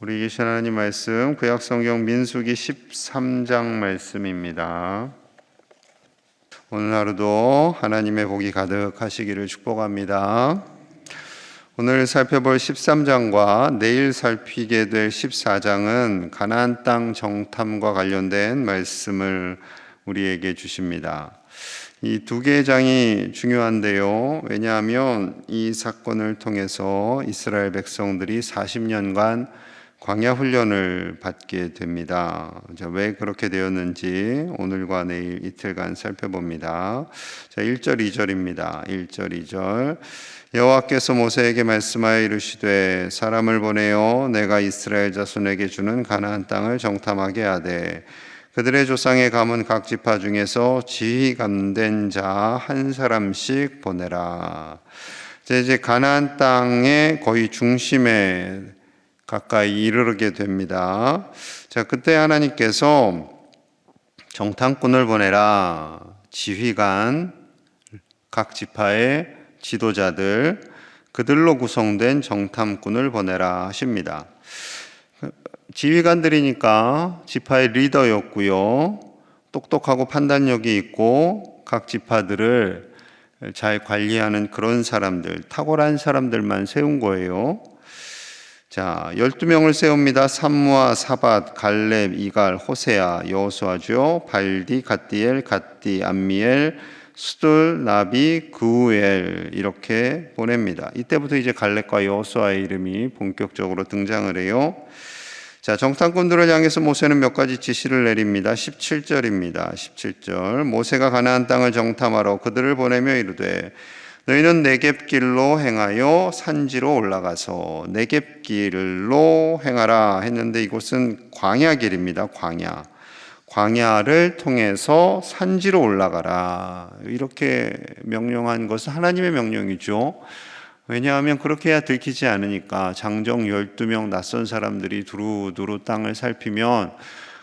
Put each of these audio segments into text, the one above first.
우리 계신 하나님 말씀 구약성경 민수기 13장 말씀입니다. 오늘 하루도 하나님의 복이 가득하시기를 축복합니다. 오늘 살펴볼 13장과 내일 살피게 될 14장은 가나안 땅 정탐과 관련된 말씀을 우리에게 주십니다. 이 두 개의 장이 중요한데요. 왜냐하면 이 사건을 통해서 이스라엘 백성들이 40년간 광야 훈련을 받게 됩니다. 왜 그렇게 되었는지 오늘과 내일 이틀간 살펴봅니다. 1절 2절입니다. 1절 2절 여호와께서 모세에게 말씀하여 이르시되 사람을 보내어 내가 이스라엘 자손에게 주는 가나안 땅을 정탐하게 하되 그들의 조상의 가문 각 지파 중에서 지휘감된 자 한 사람씩 보내라. 이제 가나안 땅의 거의 중심에 가까이 이르게 됩니다. 그때 하나님께서 정탐꾼을 보내라. 지휘관, 각 지파의 지도자들, 그들로 구성된 정탐꾼을 보내라 하십니다. 지휘관들이니까 지파의 리더였고요. 똑똑하고 판단력이 있고 각 지파들을 잘 관리하는 그런 사람들, 탁월한 사람들만 세운 거예요. 12명을 세웁니다. 삼무아, 사밧, 갈렙, 이갈, 호세아, 여호수아죠. 발디, 갓디엘, 갓디, 암미엘, 수둘, 나비, 그우엘 이렇게 보냅니다. 이때부터 이제 갈렙과 여호수아의 이름이 본격적으로 등장을 해요. 정탐꾼들을 향해서 모세는 몇 가지 지시를 내립니다. 17절입니다. 17절 모세가 가나안 땅을 정탐하러 그들을 보내며 이르되 너희는 네겝길로 행하여 산지로 올라가서 네겝길로 행하라 했는데 이곳은 광야길입니다. 광야를 통해서 산지로 올라가라 이렇게 명령한 것은 하나님의 명령이죠. 왜냐하면 그렇게 해야 들키지 않으니까. 장정 12명 낯선 사람들이 두루두루 땅을 살피면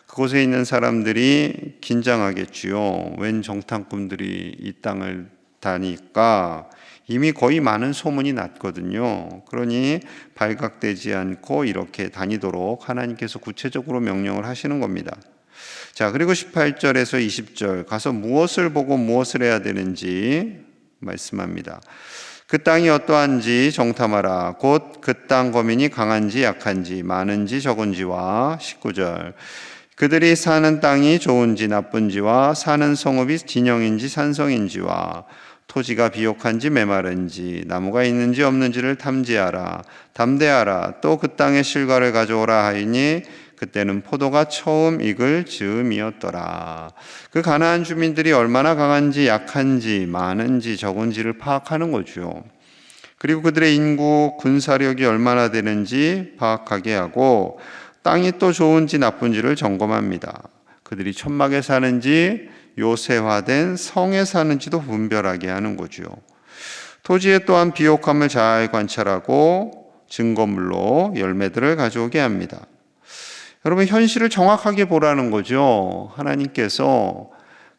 그곳에 있는 사람들이 긴장하겠지요. 웬 정탐꾼들이 이 땅을 다니까 이미 거의 많은 소문이 났거든요. 그러니 발각되지 않고 이렇게 다니도록 하나님께서 구체적으로 명령을 하시는 겁니다. 그리고 18절에서 20절 가서 무엇을 보고 무엇을 해야 되는지 말씀합니다. 그 땅이 어떠한지 정탐하라. 곧 그 땅 거민이 강한지 약한지 많은지 적은지와 19절 그들이 사는 땅이 좋은지 나쁜지와 사는 성읍이 진영인지 산성인지와 토지가 비옥한지 메마른지 나무가 있는지 없는지를 탐지하라. 담대하라. 또 그 땅의 실과를 가져오라 하이니 그때는 포도가 처음 익을 즈음이었더라. 그 가나안 주민들이 얼마나 강한지 약한지 많은지 적은지를 파악하는 거죠. 그리고 그들의 인구 군사력이 얼마나 되는지 파악하게 하고 땅이 또 좋은지 나쁜지를 점검합니다. 그들이 천막에 사는지 요새화된 성에 사는지도 분별하게 하는 거죠. 토지에 또한 비옥함을 잘 관찰하고 증거물로 열매들을 가져오게 합니다. 여러분, 현실을 정확하게 보라는 거죠. 하나님께서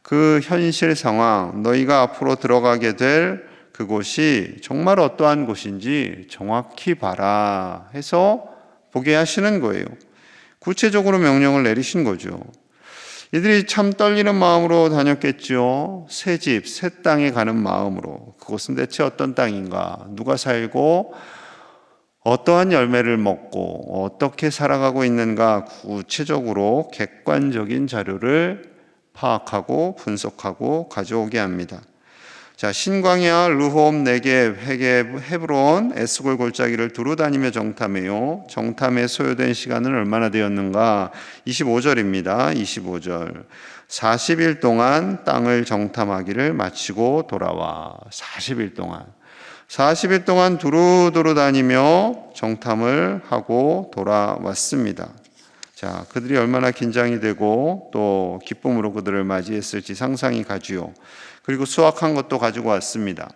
그 현실 상황, 너희가 앞으로 들어가게 될 그곳이 정말 어떠한 곳인지 정확히 봐라 해서 보게 하시는 거예요. 구체적으로 명령을 내리신 거죠. 이들이 참 떨리는 마음으로 다녔겠죠. 새 집, 새 땅에 가는 마음으로. 그곳은 대체 어떤 땅인가? 누가 살고 어떠한 열매를 먹고 어떻게 살아가고 있는가 구체적으로 객관적인 자료를 파악하고 분석하고 가져오게 합니다. 신광야, 르홉, 네겝, 헤겝, 헤브론, 에스골 골짜기를 두루 다니며 정탐해요. 정탐에 소요된 시간은 얼마나 되었는가? 25절입니다. 25절 40일 동안 땅을 정탐하기를 마치고 돌아와. 40일 동안 두루두루 다니며 정탐을 하고 돌아왔습니다. 그들이 얼마나 긴장이 되고 또 기쁨으로 그들을 맞이했을지 상상이 가지요. 그리고 수확한 것도 가지고 왔습니다.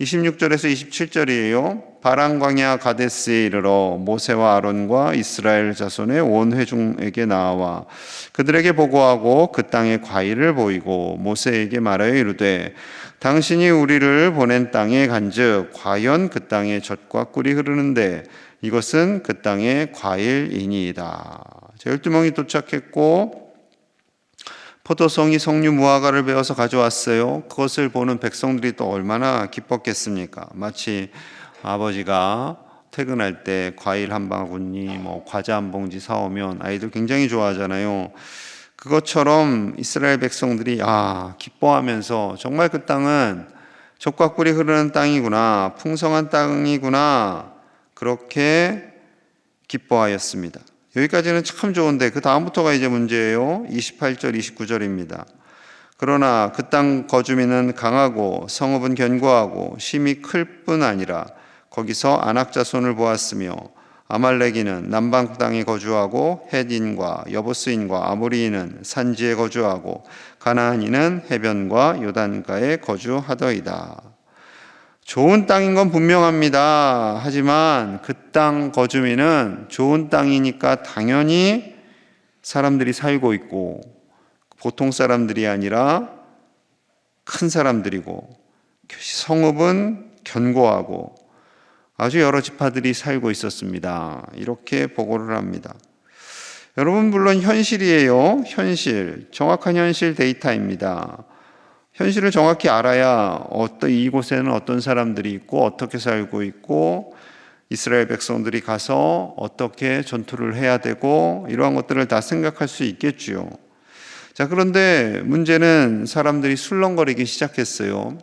26절에서 27절이에요. 바란 광야 가데스에 이르러 모세와 아론과 이스라엘 자손의 온 회중에게 나와 그들에게 보고하고 그 땅의 과일을 보이고 모세에게 말하여 이르되 당신이 우리를 보낸 땅에 간즉 과연 그 땅에 젖과 꿀이 흐르는데 이것은 그 땅의 과일이니이다. 12명이 도착했고 포도송이 석류 무화과를 베어서 가져왔어요. 그것을 보는 백성들이 또 얼마나 기뻤겠습니까? 마치 아버지가 퇴근할 때 과일 한 바구니, 과자 한 봉지 사오면 아이들 굉장히 좋아하잖아요. 그것처럼 이스라엘 백성들이 기뻐하면서 정말 그 땅은 젖과 꿀이 흐르는 땅이구나, 풍성한 땅이구나, 그렇게 기뻐하였습니다. 여기까지는 참 좋은데 그 다음부터가 이제 문제예요. 28절 29절입니다. 그러나 그 땅 거주민은 강하고 성읍은 견고하고 심히 클 뿐 아니라 거기서 아낙 자손을 보았으며 아말렉인은 남방 땅에 거주하고 헷인과 여부스인과 아모리인은 산지에 거주하고 가나안인은 해변과 요단가에 거주하더이다. 좋은 땅인 건 분명합니다. 하지만 그 땅 거주민은 좋은 땅이니까 당연히 사람들이 살고 있고 보통 사람들이 아니라 큰 사람들이고 성읍은 견고하고 아주 여러 지파들이 살고 있었습니다. 이렇게 보고를 합니다. 여러분, 물론 현실이에요. 현실, 정확한 현실 데이터입니다. 현실을 정확히 알아야 이곳에는 어떤 사람들이 있고 어떻게 살고 있고 이스라엘 백성들이 가서 어떻게 전투를 해야 되고 이러한 것들을 다 생각할 수 있겠지요. 자, 그런데 문제는 사람들이 술렁거리기 시작했어요.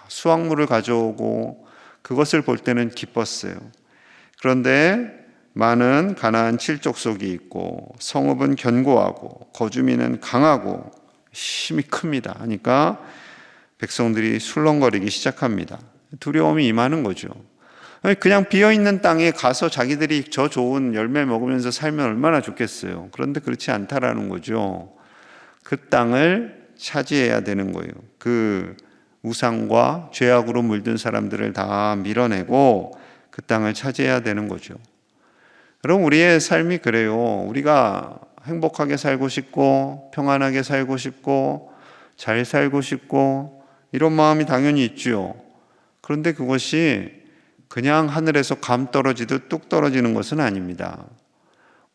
수확물을 가져오고 그것을 볼 때는 기뻤어요. 그런데 많은 가나안 칠족속이 있고 성읍은 견고하고 거주민은 강하고 힘이 큽니다. 하니까 백성들이 술렁거리기 시작합니다. 두려움이 임하는 거죠. 그냥 비어있는 땅에 가서 자기들이 저 좋은 열매 먹으면서 살면 얼마나 좋겠어요. 그런데 그렇지 않다라는 거죠. 그 땅을 차지해야 되는 거예요. 그 우상과 죄악으로 물든 사람들을 다 밀어내고 그 땅을 차지해야 되는 거죠. 여러분, 우리의 삶이 그래요. 우리가 행복하게 살고 싶고 평안하게 살고 싶고 잘 살고 싶고 이런 마음이 당연히 있죠. 그런데 그것이 그냥 하늘에서 감 떨어지듯 뚝 떨어지는 것은 아닙니다.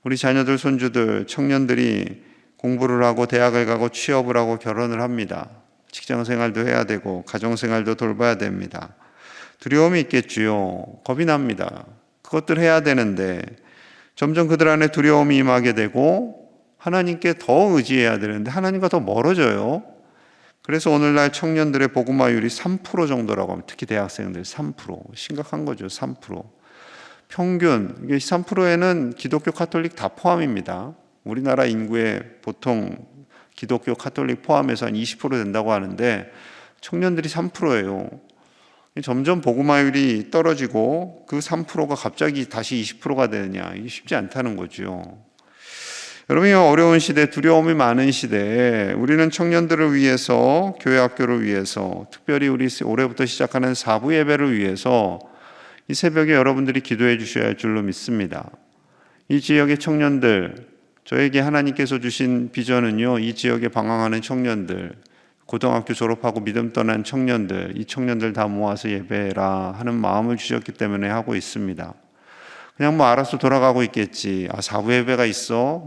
우리 자녀들, 손주들, 청년들이 공부를 하고 대학을 가고 취업을 하고 결혼을 합니다. 직장 생활도 해야 되고 가정 생활도 돌봐야 됩니다. 두려움이 있겠지요. 겁이 납니다. 그것들 해야 되는데 점점 그들 안에 두려움이 임하게 되고 하나님께 더 의지해야 되는데 하나님과 더 멀어져요. 그래서 오늘날 청년들의 복음화율이 3% 정도라고 합니다. 특히 대학생들 3%. 심각한 거죠. 3%. 평균, 이게 3%에는 기독교 카톨릭 다 포함입니다. 우리나라 인구의 보통 기독교 카톨릭 포함해서 한 20% 된다고 하는데 청년들이 3%예요. 점점 복음화율이 떨어지고 그 3%가 갑자기 다시 20%가 되느냐, 이게 쉽지 않다는 거죠. 여러분이 어려운 시대, 두려움이 많은 시대에 우리는 청년들을 위해서, 교회 학교를 위해서, 특별히 우리 올해부터 시작하는 4부 예배를 위해서 이 새벽에 여러분들이 기도해 주셔야 할 줄로 믿습니다. 이 지역의 청년들, 저에게 하나님께서 주신 비전은요, 이 지역에 방황하는 청년들, 고등학교 졸업하고 믿음 떠난 청년들, 이 청년들 다 모아서 예배라 하는 마음을 주셨기 때문에 하고 있습니다. 그냥 알아서 돌아가고 있겠지. 4부 예배가 있어?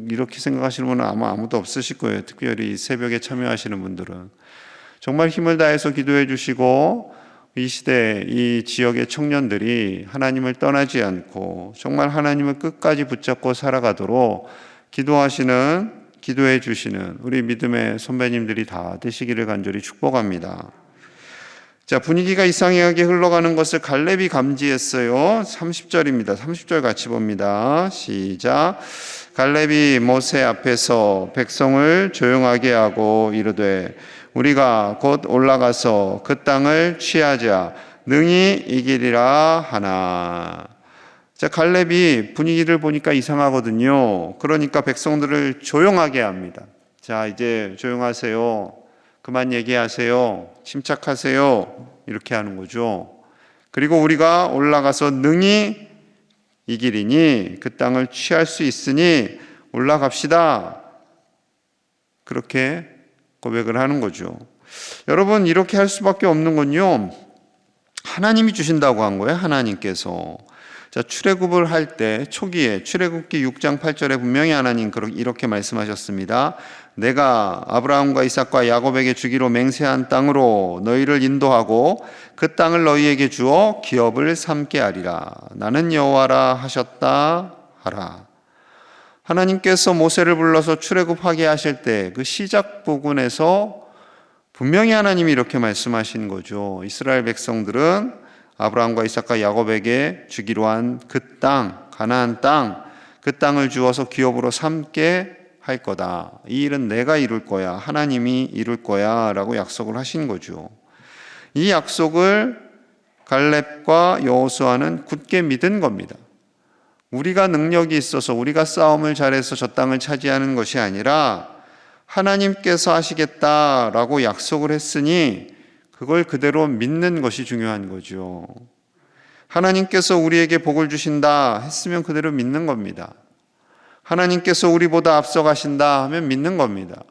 이렇게 생각하시는 분은 아마 아무도 없으실 거예요. 특별히 새벽에 참여하시는 분들은. 정말 힘을 다해서 기도해 주시고, 이 시대, 이 지역의 청년들이 하나님을 떠나지 않고 정말 하나님을 끝까지 붙잡고 살아가도록 기도해 주시는 우리 믿음의 선배님들이 다 되시기를 간절히 축복합니다. 자, 분위기가 이상하게 흘러가는 것을 갈렙이 감지했어요. 30절입니다. 30절 같이 봅니다. 시작. 갈렙이 모세 앞에서 백성을 조용하게 하고 이르되 우리가 곧 올라가서 그 땅을 취하자 능히 이기리라 하나. 자, 갈렙이 분위기를 보니까 이상하거든요. 그러니까 백성들을 조용하게 합니다. 자, 이제 조용하세요. 그만 얘기하세요. 침착하세요. 이렇게 하는 거죠. 그리고 우리가 올라가서 능히 이기리니 그 땅을 취할 수 있으니 올라갑시다. 그렇게 고백을 하는 거죠. 여러분, 이렇게 할 수밖에 없는 건요, 하나님이 주신다고 한 거예요. 하나님께서. 자, 출애굽을 할 때 초기에 출애굽기 6장 8절에 분명히 하나님 이렇게 말씀하셨습니다. 내가 아브라함과 이삭과 야곱에게 주기로 맹세한 땅으로 너희를 인도하고 그 땅을 너희에게 주어 기업을 삼게 하리라. 나는 여호와라 하셨다 하라. 하나님께서 모세를 불러서 출애굽하게 하실 때 그 시작 부분에서 분명히 하나님이 이렇게 말씀하신 거죠. 이스라엘 백성들은 아브라함과 이삭과 야곱에게 주기로 한 그 땅, 가나안 땅, 그 땅을 주어서 기업으로 삼게 할 거다. 이 일은 내가 이룰 거야. 하나님이 이룰 거야. 라고 약속을 하신 거죠. 이 약속을 갈렙과 여호수아는 굳게 믿은 겁니다. 우리가 능력이 있어서 우리가 싸움을 잘해서 저 땅을 차지하는 것이 아니라 하나님께서 하시겠다라고 약속을 했으니 그걸 그대로 믿는 것이 중요한 거죠. 하나님께서 우리에게 복을 주신다 했으면 그대로 믿는 겁니다. 하나님께서 우리보다 앞서가신다 하면 믿는 겁니다.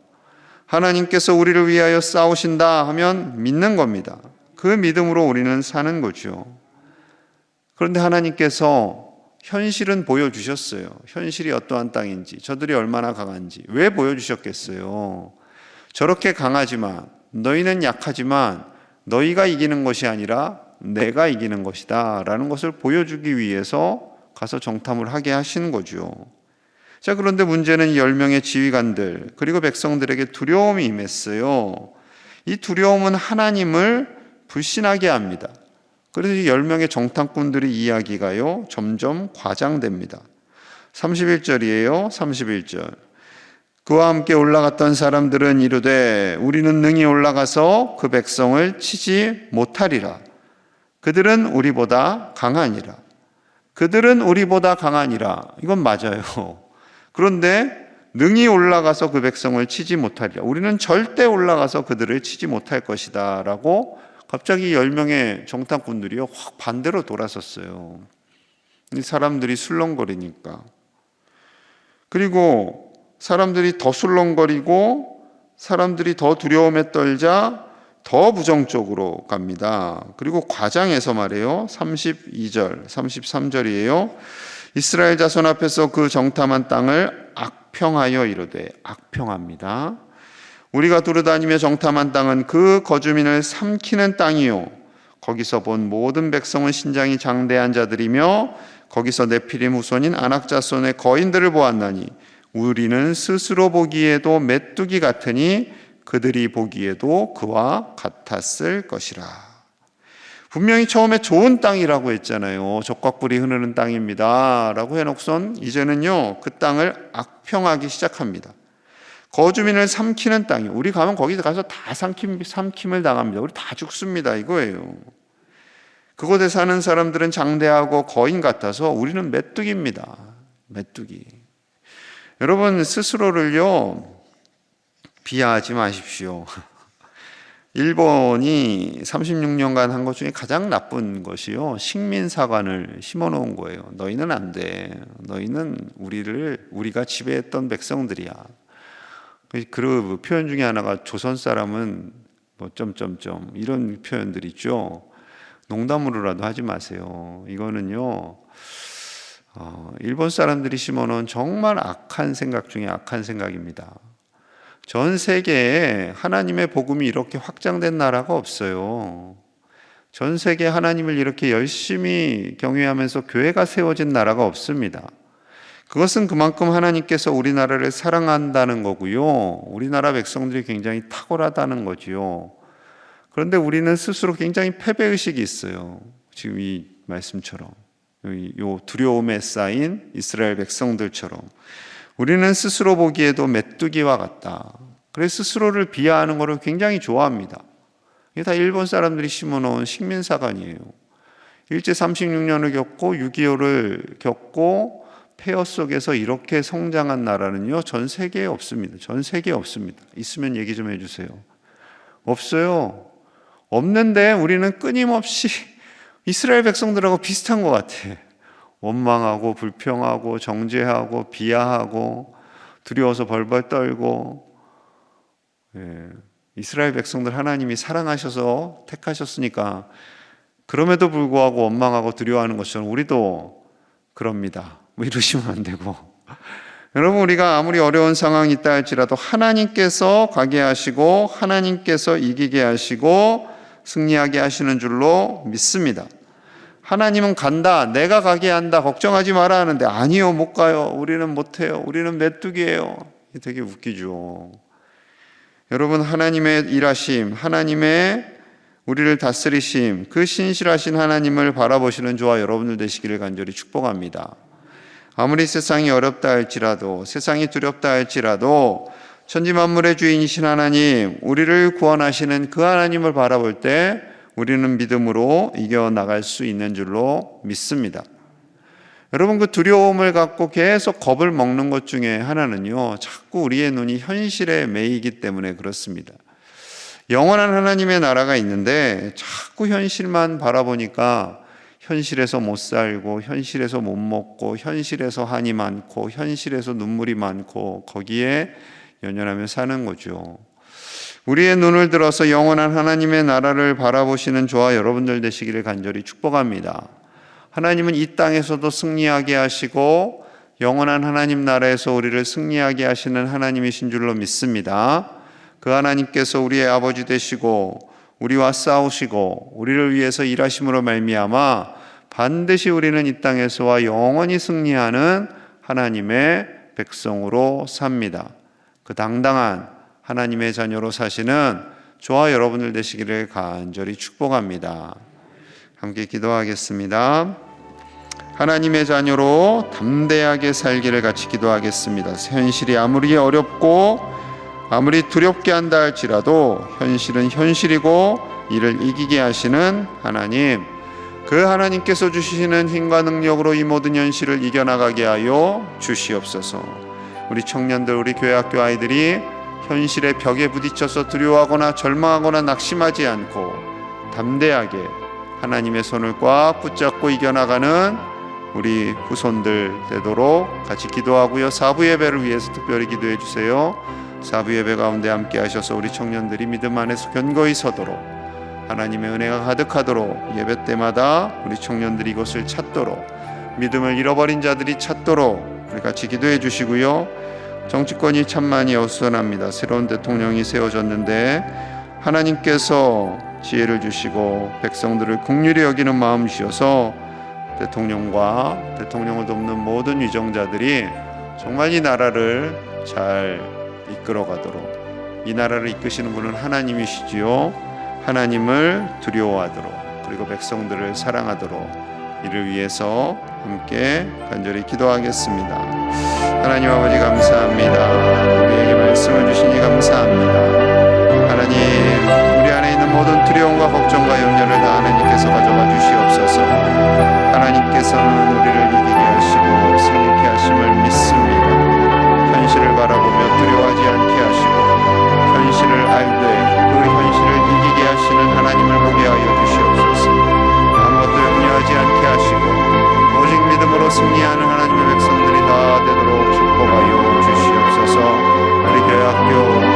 하나님께서 우리를 위하여 싸우신다 하면 믿는 겁니다. 그 믿음으로 우리는 사는 거죠. 그런데 하나님께서 현실은 보여주셨어요. 현실이 어떠한 땅인지, 저들이 얼마나 강한지. 왜 보여주셨겠어요? 저렇게 강하지만, 너희는 약하지만 너희가 이기는 것이 아니라 내가 이기는 것이다 라는 것을 보여주기 위해서 가서 정탐을 하게 하시는 거죠. 자, 그런데 문제는 10명의 지휘관들 그리고 백성들에게 두려움이 임했어요. 이 두려움은 하나님을 불신하게 합니다. 그래서 10명의 정탐꾼들의 이야기가요 점점 과장됩니다. 31절이에요. 31절. 그와 함께 올라갔던 사람들은 이르되 우리는 능히 올라가서 그 백성을 치지 못하리라. 그들은 우리보다 강하니라. 그들은 우리보다 강하니라. 이건 맞아요. 그런데 능히 올라가서 그 백성을 치지 못하리라. 우리는 절대 올라가서 그들을 치지 못할 것이다 라고 갑자기 10명의 정탐꾼들이요 확 반대로 돌아섰어요. 이 사람들이 술렁거리니까. 그리고 사람들이 더 술렁거리고 사람들이 더 두려움에 떨자 더 부정적으로 갑니다. 그리고 과장해서 말해요. 32절, 33절이에요. 이스라엘 자손 앞에서 그 정탐한 땅을 악평하여 이르되, 악평합니다. 우리가 두루다니며 정탐한 땅은 그 거주민을 삼키는 땅이요 거기서 본 모든 백성은 신장이 장대한 자들이며 거기서 네피림 후손인 아낙 자손의 거인들을 보았나니 우리는 스스로 보기에도 메뚜기 같으니 그들이 보기에도 그와 같았을 것이라. 분명히 처음에 좋은 땅이라고 했잖아요. 젖과 꿀이 흐르는 땅입니다 라고 해놓고선 이제는요 그 땅을 악평하기 시작합니다. 거주민을 삼키는 땅이, 우리 가면 거기 가서 다 삼킴을 당합니다. 우리 다 죽습니다 이거예요. 그곳에 사는 사람들은 장대하고 거인 같아서 우리는 메뚜기입니다. 메뚜기. 여러분 스스로를요 비하하지 마십시오. 일본이 36년간 한 것 중에 가장 나쁜 것이요 식민사관을 심어놓은 거예요. 너희는 안 돼. 너희는 우리가 지배했던 백성들이야. 그 표현 중에 하나가 조선 사람은 뭐 점점점 이런 표현들 있죠. 농담으로라도 하지 마세요. 이거는요 일본 사람들이 심어놓은 정말 악한 생각 중에 악한 생각입니다. 전 세계에 하나님의 복음이 이렇게 확장된 나라가 없어요. 전 세계에 하나님을 이렇게 열심히 경외하면서 교회가 세워진 나라가 없습니다. 그것은 그만큼 하나님께서 우리나라를 사랑한다는 거고요. 우리나라 백성들이 굉장히 탁월하다는 거지요. 그런데 우리는 스스로 굉장히 패배의식이 있어요. 지금 이 말씀처럼. 요 두려움에 쌓인 이스라엘 백성들처럼 우리는 스스로 보기에도 메뚜기와 같다. 그래서 스스로를 비하하는 것을 굉장히 좋아합니다. 이게 다 일본 사람들이 심어놓은 식민사관이에요. 일제 36년을 겪고 6.25를 겪고 폐허 속에서 이렇게 성장한 나라는요 전 세계에 없습니다. 전 세계에 없습니다. 있으면 얘기 좀 해주세요. 없어요. 없는데 우리는 끊임없이 이스라엘 백성들하고 비슷한 것 같아. 원망하고 불평하고 정죄하고 비하하고 두려워서 벌벌 떨고. 이스라엘 백성들 하나님이 사랑하셔서 택하셨으니까 그럼에도 불구하고 원망하고 두려워하는 것처럼 우리도 그럽니다. 뭐 이러시면 안 되고, 여러분, 우리가 아무리 어려운 상황이 있다 할지라도 하나님께서 가게 하시고 하나님께서 이기게 하시고 승리하게 하시는 줄로 믿습니다. 하나님은 간다, 내가 가게 한다, 걱정하지 마라 하는데, 아니요, 못 가요, 우리는 못해요, 우리는 메뚜기예요. 이게 되게 웃기죠. 여러분, 하나님의 일하심, 하나님의 우리를 다스리심, 그 신실하신 하나님을 바라보시는 저와 여러분들 되시기를 간절히 축복합니다. 아무리 세상이 어렵다 할지라도, 세상이 두렵다 할지라도 천지만물의 주인이신 하나님, 우리를 구원하시는 그 하나님을 바라볼 때 우리는 믿음으로 이겨나갈 수 있는 줄로 믿습니다. 여러분, 그 두려움을 갖고 계속 겁을 먹는 것 중에 하나는요, 자꾸 우리의 눈이 현실에 매이기 때문에 그렇습니다. 영원한 하나님의 나라가 있는데 자꾸 현실만 바라보니까 현실에서 못 살고, 현실에서 못 먹고, 현실에서 한이 많고, 현실에서 눈물이 많고, 거기에 연연하며 사는 거죠. 우리의 눈을 들어서 영원한 하나님의 나라를 바라보시는 저와 여러분들 되시기를 간절히 축복합니다. 하나님은 이 땅에서도 승리하게 하시고 영원한 하나님 나라에서 우리를 승리하게 하시는 하나님이신 줄로 믿습니다. 그 하나님께서 우리의 아버지 되시고 우리와 싸우시고 우리를 위해서 일하심으로 말미암아 반드시 우리는 이 땅에서와 영원히 승리하는 하나님의 백성으로 삽니다. 그 당당한 하나님의 자녀로 사시는 저와 여러분들 되시기를 간절히 축복합니다. 함께 기도하겠습니다. 하나님의 자녀로 담대하게 살기를 같이 기도하겠습니다. 현실이 아무리 어렵고 아무리 두렵게 한다 할지라도 현실은 현실이고 이를 이기게 하시는 하나님, 그 하나님께서 주시는 힘과 능력으로 이 모든 현실을 이겨나가게 하여 주시옵소서. 우리 청년들, 우리 교회 학교 아이들이 현실의 벽에 부딪혀서 두려워하거나 절망하거나 낙심하지 않고 담대하게 하나님의 손을 꽉 붙잡고 이겨나가는 우리 후손들 되도록 같이 기도하고요. 사부 예배를 위해서 특별히 기도해 주세요. 사부 예배 가운데 함께 하셔서 우리 청년들이 믿음 안에서 견고히 서도록, 하나님의 은혜가 가득하도록, 예배 때마다 우리 청년들이 이것을 찾도록, 믿음을 잃어버린 자들이 찾도록 우리 같이 기도해 주시고요. 정치권이 참 많이 어수선합니다. 새로운 대통령이 세워졌는데 하나님께서 지혜를 주시고 백성들을 긍휼히 여기는 마음 주셔서 대통령과 대통령을 돕는 모든 위정자들이 정말 이 나라를 잘 이끌어가도록, 이 나라를 이끄시는 분은 하나님이시지요. 하나님을 두려워하도록, 그리고 백성들을 사랑하도록, 이를 위해서 함께 간절히 기도하겠습니다. 하나님 아버지 감사합니다. 우리에게 말씀을 주시니 감사합니다. 하나님, 우리 안에 있는 모든 두려움과 걱정과 염려를 다 하나님께서 가져가 주시옵소서. 하나님께서는 우리를 이기게 하시고 승리케 하심을 믿습니다. 현실을 바라보며 두려워하지 않게 하시고 현실을 알되 그 현실을 이기게 하시는 하나님을 보게 하여 주시옵소서. 아무것도 염려하지 않게 하시고 오직 믿음으로 승리하는 하나님의 백성들이 다 되도록 축복하여 주시옵소서. 우리 교회 학교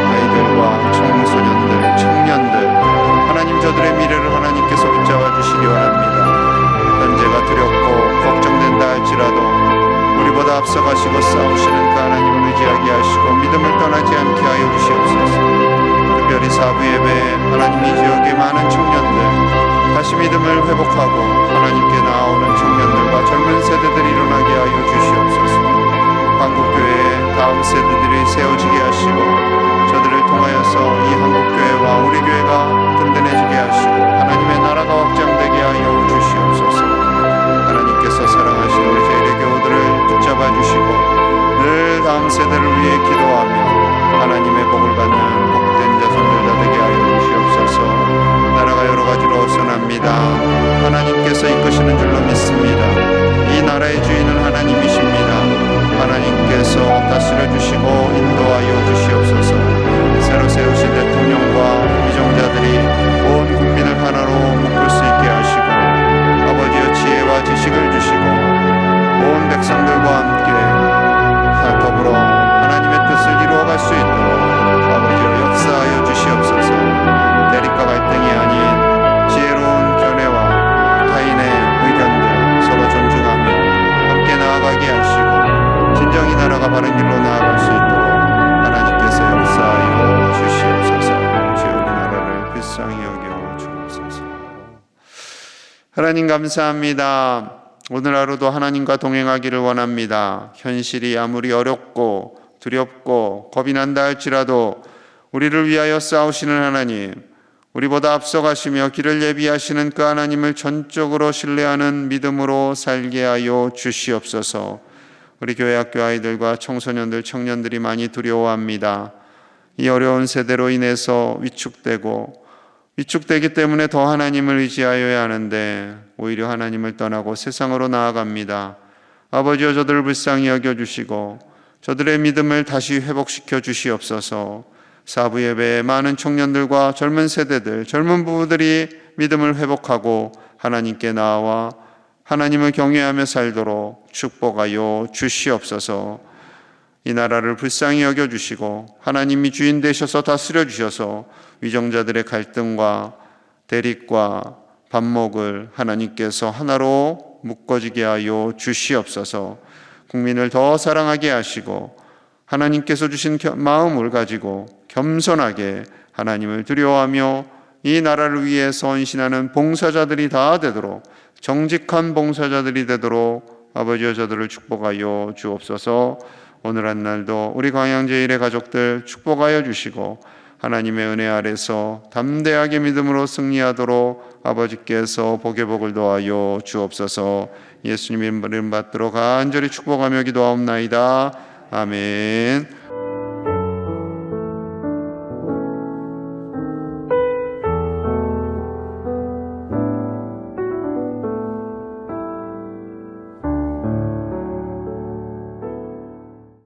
아이들과 청소년들, 청년들, 하나님 저들의 미래를 하나님께서 붙잡아 주시기 원합니다. 현재가 두렵고 걱정된다 할지라도 우리보다 앞서가시고 싸우시는 그 하나님을 의지하게 하시고 믿음을 떠나지 않게 하여 주시옵소서. 특별히 사부 예배, 하나님 이 지역의 많은 청년들 다시 믿음을 회복하고 하나님께 나아오는 청년들과 젊은 세대들이 일어나게 하여 주시옵소서. 한국교회 다음 세대들이 세워지게 하시고 저들을 통하여서 이 한국교회와 우리 교회가 든든해지게 하시고 하나님의 나라가 확장되게 하여 주시옵소서. 하나님께서 사랑하시는 우리 제1의 교우들을 붙잡아 주시고 늘 다음 세대를 위해 기도하며 하나님의 복을 받는 복된 자손들 다 되게 하여 주시옵소서. 나라가 여러 가지로 어선합니다. 하나님께서 이끄시는 줄로 믿습니다. 이 나라의 주인은 하나님이십니다. 하나님께서 다스려 주시고 인도하여 주시옵소서. 새로 세우신 대통령과 위정자들이 온 국민을 하나로 묶을 수 있게 하시고 아버지의 지혜와 지식을 주시고 온 백성들과 함께 더불어 하나님의 뜻을 이루어갈 수 있도록 아버지여 역사하여 주시옵소서. 대립과 갈등이 아닌 지혜로운 견해와 하나님 감사합니다. 오늘 하루도 하나님과 동행하기를 원합니다. 현실이 아무리 어렵고 두렵고 겁이 난다 할지라도 우리를 위하여 싸우시는 하나님, 우리보다 앞서가시며 길을 예비하시는 그 하나님을 전적으로 신뢰하는 믿음으로 살게 하여 주시옵소서. 우리 교회 학교 아이들과 청소년들, 청년들이 많이 두려워합니다. 이 어려운 세대로 인해서 위축되기 때문에 더 하나님을 의지하여야 하는데 오히려 하나님을 떠나고 세상으로 나아갑니다. 아버지여, 저들을 불쌍히 여겨주시고 저들의 믿음을 다시 회복시켜 주시옵소서. 사부 예배에 많은 청년들과 젊은 세대들, 젊은 부부들이 믿음을 회복하고 하나님께 나와 하나님을 경외하며 살도록 축복하여 주시옵소서. 이 나라를 불쌍히 여겨주시고 하나님이 주인 되셔서 다스려 주셔서 위정자들의 갈등과 대립과 반목을 하나님께서 하나로 묶어지게 하여 주시옵소서. 국민을 더 사랑하게 하시고 하나님께서 주신 마음을 가지고 겸손하게 하나님을 두려워하며 이 나라를 위해 헌신하는 봉사자들이 다 되도록, 정직한 봉사자들이 되도록 아버지여 저들을 축복하여 주옵소서. 오늘 한 날도 우리 광양제일의 가족들 축복하여 주시고 하나님의 은혜 아래서 담대하게 믿음으로 승리하도록 아버지께서 복의 복을 더하여 주옵소서. 예수님의 이름 받들어 간절히 축복하며 기도하옵나이다. 아멘.